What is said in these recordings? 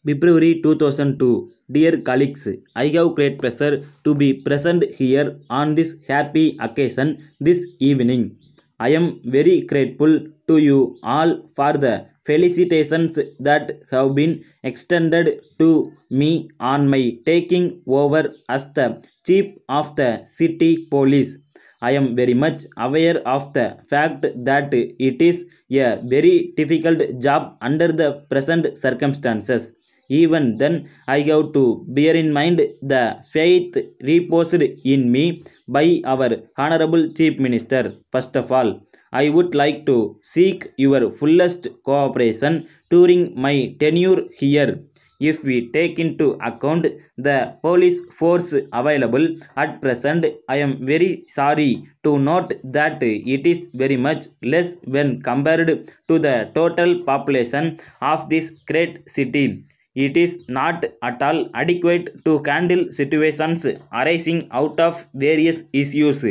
February 2002. Dear colleagues, I have great pleasure to be present here on this happy occasion this evening. I am very grateful to you all for the felicitations that have been extended to me on my taking over as the chief of the city police. I am very much aware of the fact that it is a very difficult job under the present circumstances. Even then, I have to bear in mind the faith reposed in me by our Honorable Chief Minister. First of all, I would like to seek your fullest cooperation during my tenure here. If we take into account the police force available at present, I am very sorry to note that it is very much less when compared to the total population of this great city. It is not at all adequate to handle situations arising out of various issues.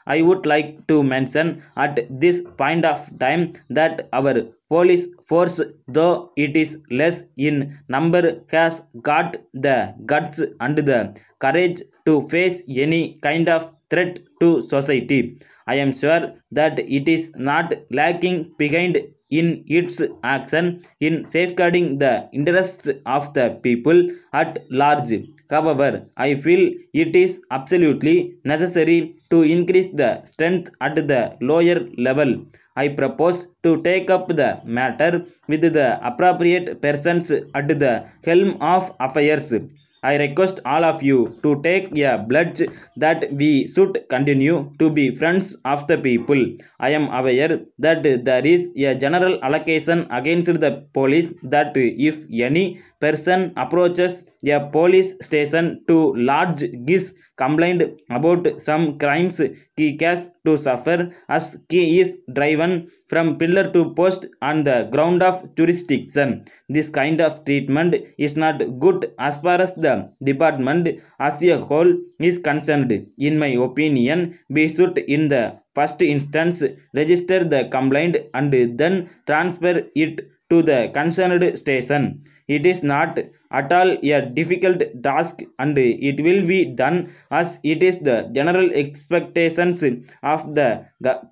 I would like to mention at this point of time that our police force, though it is less in number, has got the guts and the courage to face any kind of threat to society. I am sure that it is not lacking behind in its action in safeguarding the interests of the people at large. However, I feel it is absolutely necessary to increase the strength at the lower level. I propose to take up the matter with the appropriate persons at the helm of affairs. I request all of you to take a pledge that we should continue to be friends of the people. I am aware that there is a general allocation against the police that if any person approaches a police station to lodge his complaint about some crimes he has to suffer as he is driven from pillar to post on the ground of jurisdiction. This kind of treatment is not good as far as the department as a whole is concerned. In my opinion, we should in the first instance register the complaint and then transfer it to the concerned station. It is not at all a difficult task and it will be done as it is the general expectations of the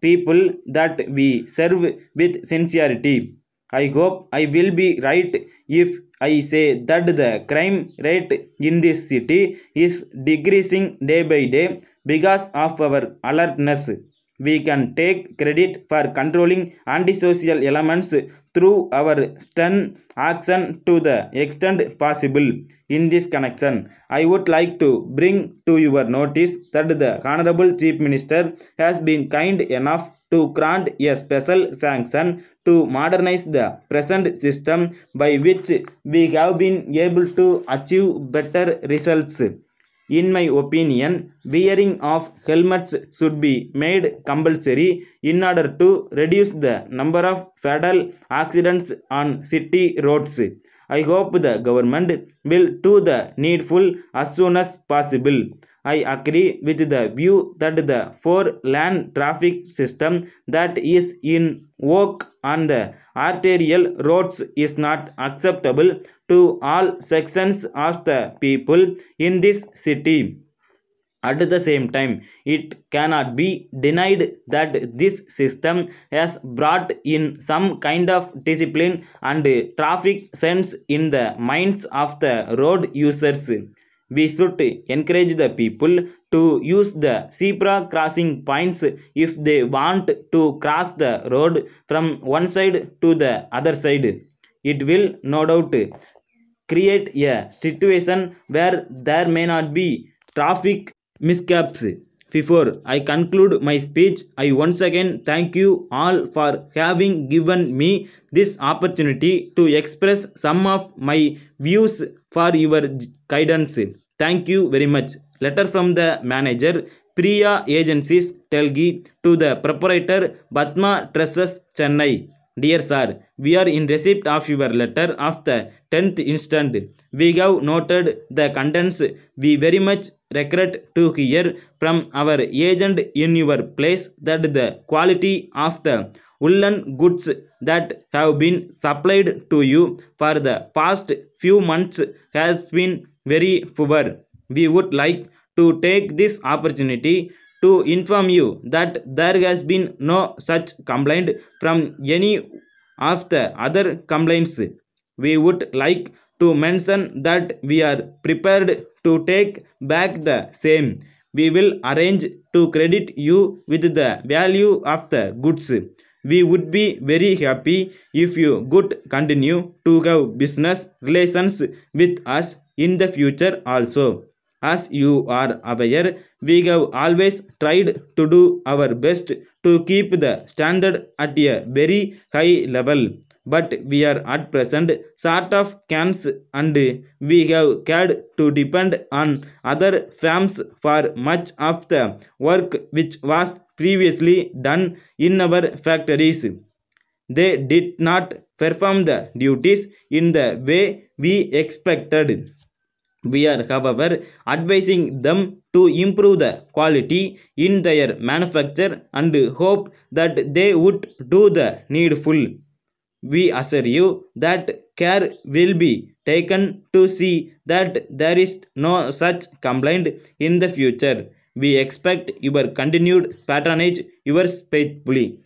people that we serve with sincerity. I hope I will be right if I say that the crime rate in this city is decreasing day by day because of our alertness. We can take credit for controlling antisocial elements through our stern action to the extent possible. In this connection, I would like to bring to your notice that the Honorable Chief Minister has been kind enough to grant a special sanction to modernize the present system by which we have been able to achieve better results. In my opinion, wearing of helmets should be made compulsory in order to reduce the number of fatal accidents on city roads. I hope the government will do the needful as soon as possible. I agree with the view that the four-lane traffic system that is in work on the arterial roads is not acceptable to all sections of the people in this city. At the same time, it cannot be denied that this system has brought in some kind of discipline and traffic sense in the minds of the road users. We should encourage the people to use the zebra crossing points if they want to cross the road from one side to the other side. It will no doubt create a situation where there may not be traffic mishaps. Before I conclude my speech, I once again thank you all for having given me this opportunity to express some of my views for your guidance. Thank you very much. Letter from the manager, Priya Agencies, Telgi, to the proprietor, Batma Tresses, Chennai. Dear sir, we are in receipt of your letter of the 10th instant. We have noted the contents. We very much regret to hear from our agent in your place that the quality of the woolen goods that have been supplied to you for the past few months has been very poor. We would like to take this opportunity to inform you that there has been no such complaint from any of the other complaints. We would like to mention that we are prepared to take back the same. We will arrange to credit you with the value of the goods. We would be very happy if you could continue to have business relations with us in the future also. As you are aware, we have always tried to do our best to keep the standard at a very high level, but we are at present sort of cans and we have had to depend on other firms for much of the work which was previously done in our factories. They did not perform the duties in the way we expected. We are, however, advising them to improve the quality in their manufacture and hope that they would do the needful. We assure you that care will be taken to see that there is no such complaint in the future. We expect your continued patronage, yours faithfully.